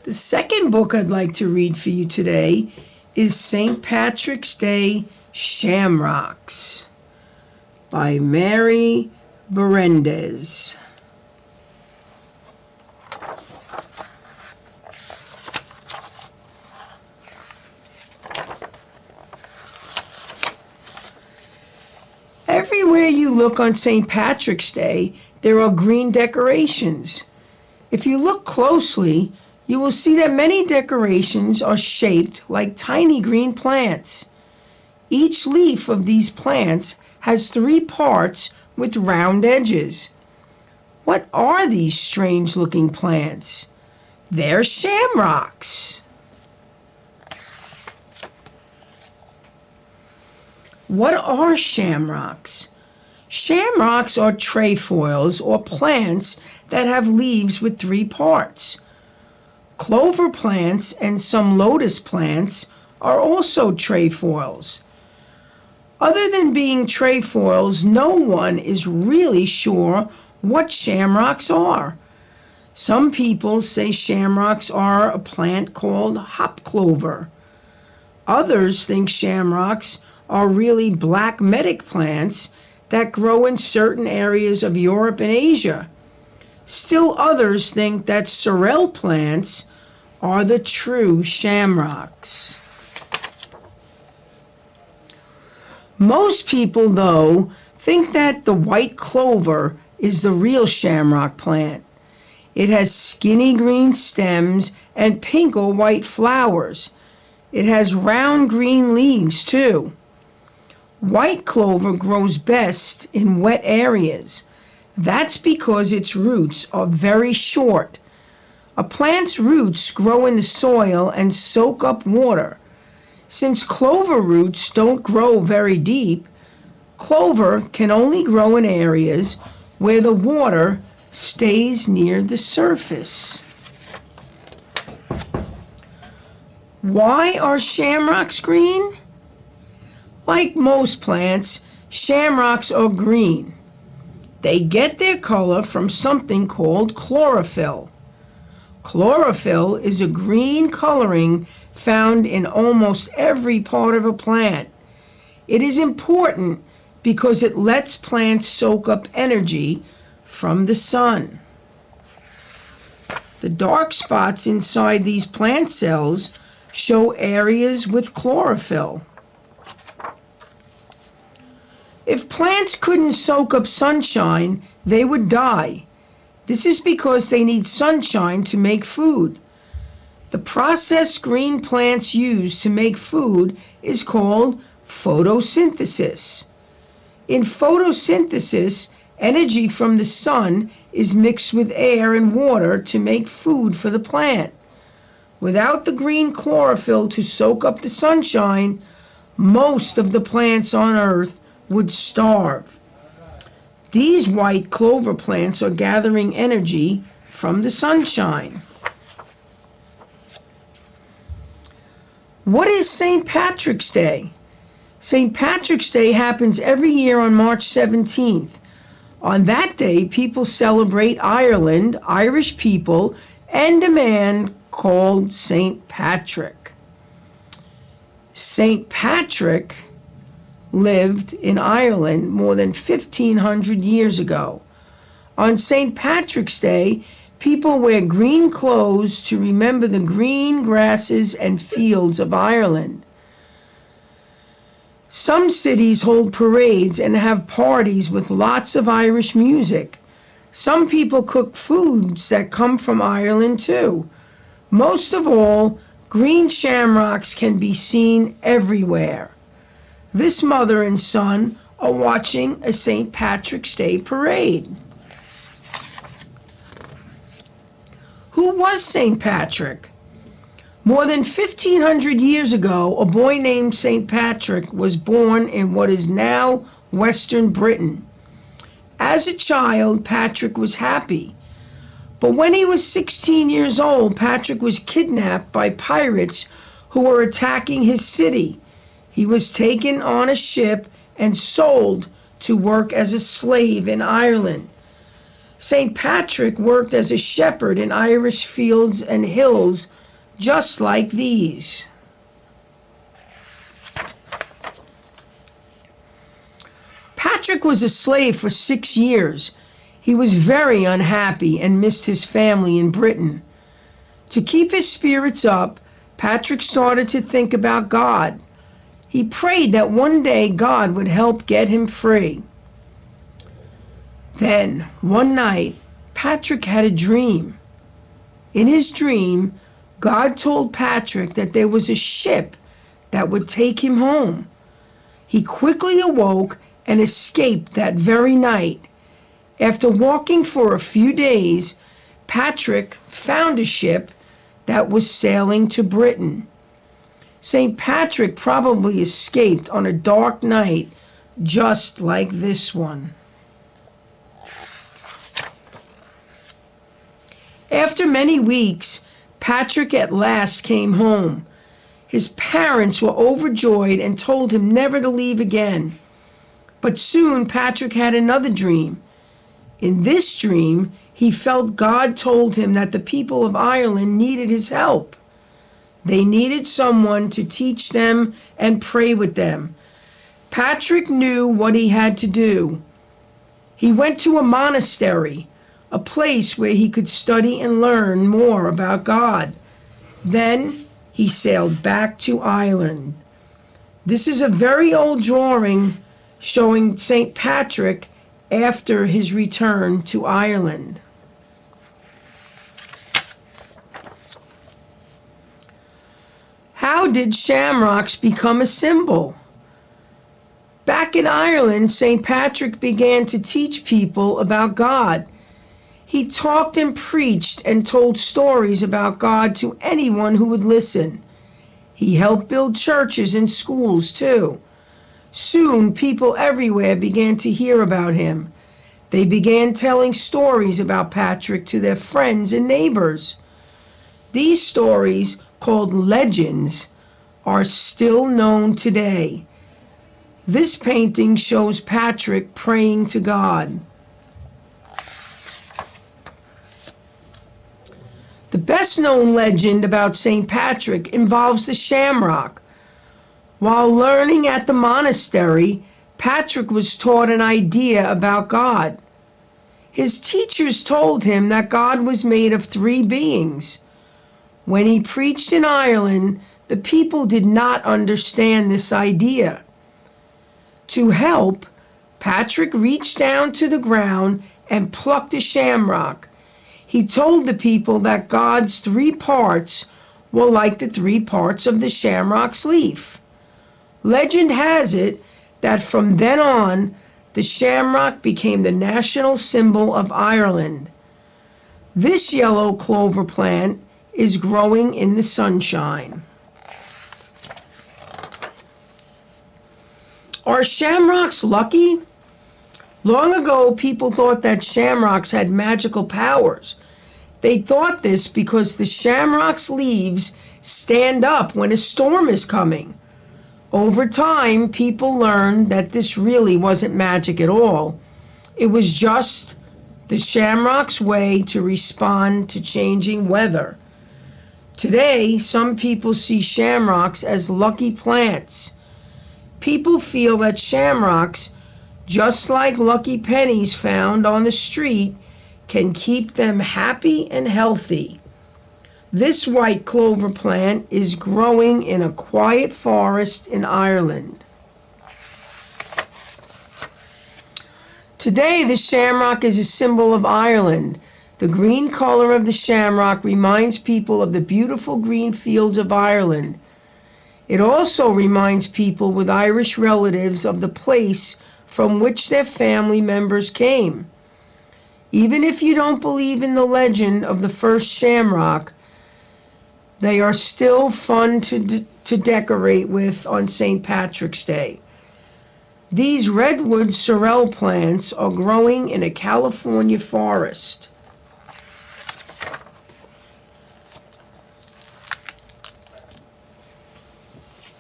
The second book I'd like to read for you today is St. Patrick's Day Shamrocks by Mary Berendez. Everywhere you look on St. Patrick's Day, there are green decorations. If you look closely, you will see that many decorations are shaped like tiny green plants. Each leaf of these plants has 3 parts with round edges. What are these strange-looking plants? They're shamrocks. What are shamrocks? Shamrocks are trefoils or plants that have leaves with 3 parts. Clover plants and some lotus plants are also trefoils. Other than being trefoils, no one is really sure what shamrocks are. Some people say shamrocks are a plant called hop clover. Others think shamrocks are really black medic plants that grow in certain areas of Europe and Asia. Still others think that sorrel plants are the true shamrocks. Most people, though, think that the white clover is the real shamrock plant. It has skinny green stems and pink or white flowers. It has round green leaves, too. White clover grows best in wet areas. That's because its roots are very short. A plant's roots grow in the soil and soak up water. Since clover roots don't grow very deep, clover can only grow in areas where the water stays near the surface. Why are shamrocks green? Like most plants, shamrocks are green. They get their color from something called chlorophyll. Chlorophyll is a green coloring found in almost every part of a plant. It is important because it lets plants soak up energy from the sun. The dark spots inside these plant cells show areas with chlorophyll. If plants couldn't soak up sunshine, they would die. This is because they need sunshine to make food. The process green plants use to make food is called photosynthesis. In photosynthesis, energy from the sun is mixed with air and water to make food for the plant. Without the green chlorophyll to soak up the sunshine, most of the plants on Earth would starve. These white clover plants are gathering energy from the sunshine. What is St. Patrick's Day? St. Patrick's Day happens every year on March 17th. On that day, people celebrate Ireland, Irish people, and a man called St. Patrick. St. Patrick lived in Ireland more than 1,500 years ago. On St. Patrick's Day, people wear green clothes to remember the green grasses and fields of Ireland. Some cities hold parades and have parties with lots of Irish music. Some people cook foods that come from Ireland too. Most of all, green shamrocks can be seen everywhere. This mother and son are watching a St. Patrick's Day parade. Who was St. Patrick? More than 1,500 years ago, a boy named St. Patrick was born in what is now Western Britain. As a child, Patrick was happy. But when he was 16 years old, Patrick was kidnapped by pirates who were attacking his city. He was taken on a ship and sold to work as a slave in Ireland. St. Patrick worked as a shepherd in Irish fields and hills just like these. Patrick was a slave for 6 years. He was very unhappy and missed his family in Britain. To keep his spirits up, Patrick started to think about God. He prayed that one day God would help get him free. Then, one night, Patrick had a dream. In his dream, God told Patrick that there was a ship that would take him home. He quickly awoke and escaped that very night. After walking for a few days, Patrick found a ship that was sailing to Britain. St. Patrick probably escaped on a dark night just like this one. After many weeks, Patrick at last came home. His parents were overjoyed and told him never to leave again. But soon Patrick had another dream. In this dream, he felt God told him that the people of Ireland needed his help. They needed someone to teach them and pray with them. Patrick knew what he had to do. He went to a monastery, a place where he could study and learn more about God. Then he sailed back to Ireland. This is a very old drawing showing St. Patrick after his return to Ireland. How did shamrocks become a symbol? Back in Ireland, St. Patrick began to teach people about God. He talked and preached and told stories about God to anyone who would listen. He helped build churches and schools too. Soon, people everywhere began to hear about him. They began telling stories about Patrick to their friends and neighbors. These stories, called legends, are still known today. This painting shows Patrick praying to God. The best-known legend about St. Patrick involves the shamrock. While learning at the monastery, Patrick was taught an idea about God. His teachers told him that God was made of 3 beings. When he preached in Ireland, the people did not understand this idea. To help, Patrick reached down to the ground and plucked a shamrock. He told the people that God's 3 parts were like the 3 parts of the shamrock's leaf. Legend has it that from then on, the shamrock became the national symbol of Ireland. This yellow clover plant is growing in the sunshine. Are shamrocks lucky? Long ago, people thought that shamrocks had magical powers. They thought this because the shamrock's leaves stand up when a storm is coming. Over time, people learned that this really wasn't magic at all. It was just the shamrock's way to respond to changing weather. Today, some people see shamrocks as lucky plants. People feel that shamrocks, just like lucky pennies found on the street, can keep them happy and healthy. This white clover plant is growing in a quiet forest in Ireland. Today, the shamrock is a symbol of Ireland. The green color of the shamrock reminds people of the beautiful green fields of Ireland. It also reminds people with Irish relatives of the place from which their family members came. Even if you don't believe in the legend of the first shamrock, they are still fun to decorate with on St. Patrick's Day. These redwood sorrel plants are growing in a California forest.